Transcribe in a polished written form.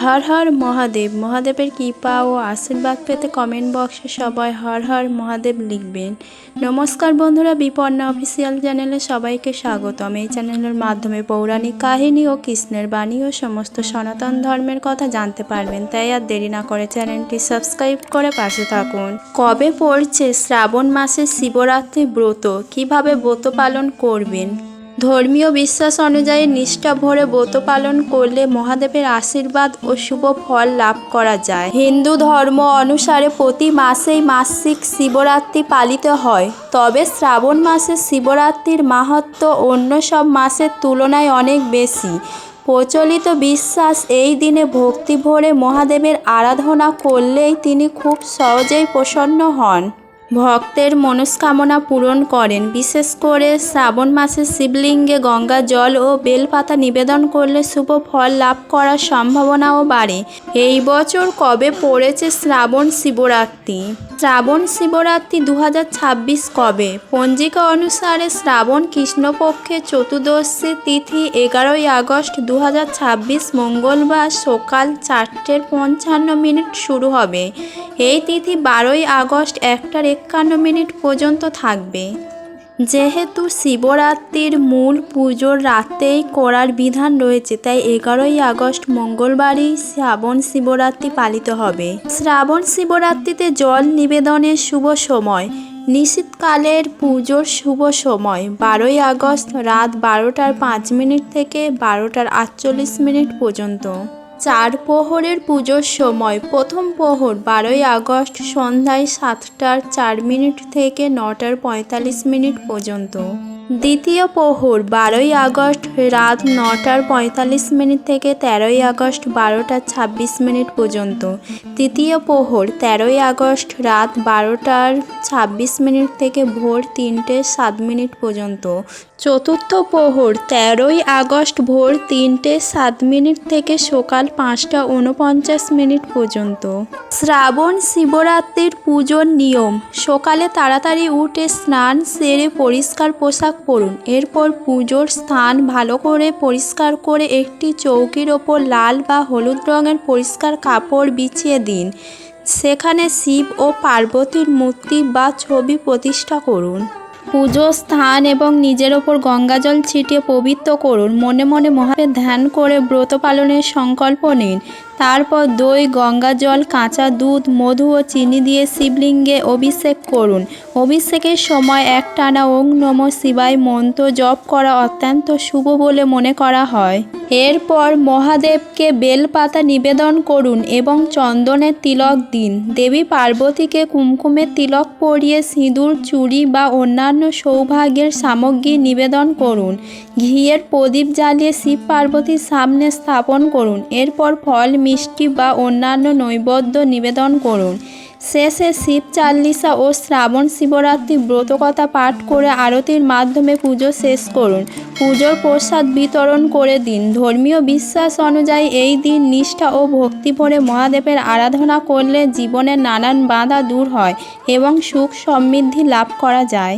হর হর মহাদেব। মহাদেবের কৃপা ও আশীর্বাদ পেতে কমেন্ট বক্সে সবাই হর হর মহাদেব লিখবেন। নমস্কার বন্ধুরা, বিপন্না অফিসিয়াল চ্যানেলে সবাইকে স্বাগতম। এই চ্যানেলের মাধ্যমে পৌরাণিক কাহিনী ও কৃষ্ণের বাণী ও সমস্ত সনাতন ধর্মের কথা জানতে পারবেন। তাই আর দেরি না করে চ্যানেলটি সাবস্ক্রাইব করে পাশে থাকুন। কবে পড়ছে শ্রাবণ মাসের শিবরাত্রি ব্রত? কিভাবে ব্রত পালন করবেন? ধর্মীয় বিশ্বাস অনুযায়ী নিষ্ঠা ভরে ব্রত পালন করলে মহাদেবের আশীর্বাদ ও শুভ ফল লাভ করা যায়। হিন্দু ধর্ম অনুসারে প্রতি মাসেই মাসিক শিবরাত্রি পালিত হয়, তবে শ্রাবণ মাসের শিবরাত্রির মাহাত্ম্য অন্য সব মাসের তুলনায় অনেক বেশি। প্রচলিত বিশ্বাস, এই দিনে ভক্তি ভরে মহাদেবের আরাধনা করলেই তিনি খুব সহজেই প্রসন্ন হন, ভক্তের মনস্কামনা পূরণ করেন। বিশেষ করে শ্রাবণ মাসে শিবলিঙ্গে গঙ্গা জল ও বেলপাতা নিবেদন করলে শুভ ফল লাভ করার সম্ভাবনাও বাড়ে। এই বছর কবে পড়েছে শ্রাবণ শিবরাত্রি? শ্রাবণ শিবরাত্রি 2026 কবে? পঞ্জিকা অনুসারে শ্রাবণ কৃষ্ণপক্ষের চতুর্দশী তিথি 11ই আগস্ট 2026 মঙ্গলবার সকাল 4:55 শুরু হবে। এই তিথি 12ই আগস্ট 1:51 পর্যন্ত থাকবে। যেহেতু শিবরাত্রির মূল পুজোর রাতেই করার বিধান রয়েছে, তাই 11ই আগস্ট মঙ্গলবারই শ্রাবণ শিবরাত্রি পালিত হবে। শ্রাবণ শিবরাত্রিতে জল নিবেদনের শুভ সময়। নিশীথকালের পুজোর শুভ সময় 12ই আগস্ট রাত 12:05 থেকে 12:48 পর্যন্ত। চার প্রহরের পুজোর সময় প্রথম প্রহর 12ই আগস্ট সন্ধ্যায় 7:04 থেকে 9:45 পর্যন্ত। দ্বিতীয় প্রহর 12ই আগস্ট রাত 9:45 থেকে 13ই আগস্ট 12:26 পর্যন্ত। তৃতীয় প্রহর 13ই আগস্ট রাত 12:26 থেকে ভোর 3:07 পর্যন্ত। চতুর্থ প্রহর 13ই আগস্ট ভোর 3:07 থেকে সকাল 5:49 পর্যন্ত। শ্রাবণ শিবরাত্রির পুজোর নিয়ম। সকালে তাড়াতাড়ি উঠে স্নান সেরে পরিষ্কার পোশাক পরুন। এরপর পুজোর স্থান ভালো করে পরিষ্কার করে একটি চৌকির ওপর লাল বা হলুদ রঙের পরিষ্কার কাপড় বিছিয়ে দিন। সেখানে শিব ও পার্বতীর মূর্তি বা ছবি প্রতিষ্ঠা করুন। পুজোর স্থান এবং নিজের ওপর গঙ্গাজল ছিটিয়ে পবিত্র করুন। মনে মনে মহাদেবের ধ্যান করে ব্রত পালনের সংকল্প নিন। তারপর দই, গঙ্গাজল, কাঁচা দুধ, মধু ও চিনি দিয়ে শিবলিঙ্গে অভিষেক করুন। অভিষেকের সময় একটানা ওং নমঃ শিবায় মন্ত্র জপ করা অত্যন্ত শুভ বলে মনে করা হয়। এরপর মহাদেবকে বেলপাতা নিবেদন করুন এবং চন্দনের তিলক দিন। দেবী পার্বতীকে কুমকুমের তিলক পরিয়ে সিঁদুর, চুড়ি বা অন্যান্য সৌভাগ্যের সামগ্রী নিবেদন করুন। ঘিয়ের প্রদীপ জ্বালিয়ে শিব পার্বতীর সামনে স্থাপন করুন। এরপর ফল, মিষ্টি বা অন্যান্য নৈবেদ্য নিবেদন করুন। শেষে শিব চালিসা ও শ্রাবণ শিবরাত্রি ব্রতকথা পাঠ করে আরতির মাধ্যমে পুজো শেষ করুন। পুজোর প্রসাদ বিতরণ করে দিন। ধর্মীয় বিশ্বাস অনুযায়ী এই দিন নিষ্ঠা ও ভক্তি ভরে মহাদেবের আরাধনা করলে জীবনের নানান বাধা দূর হয় এবং সুখ সমৃদ্ধি লাভ করা যায়।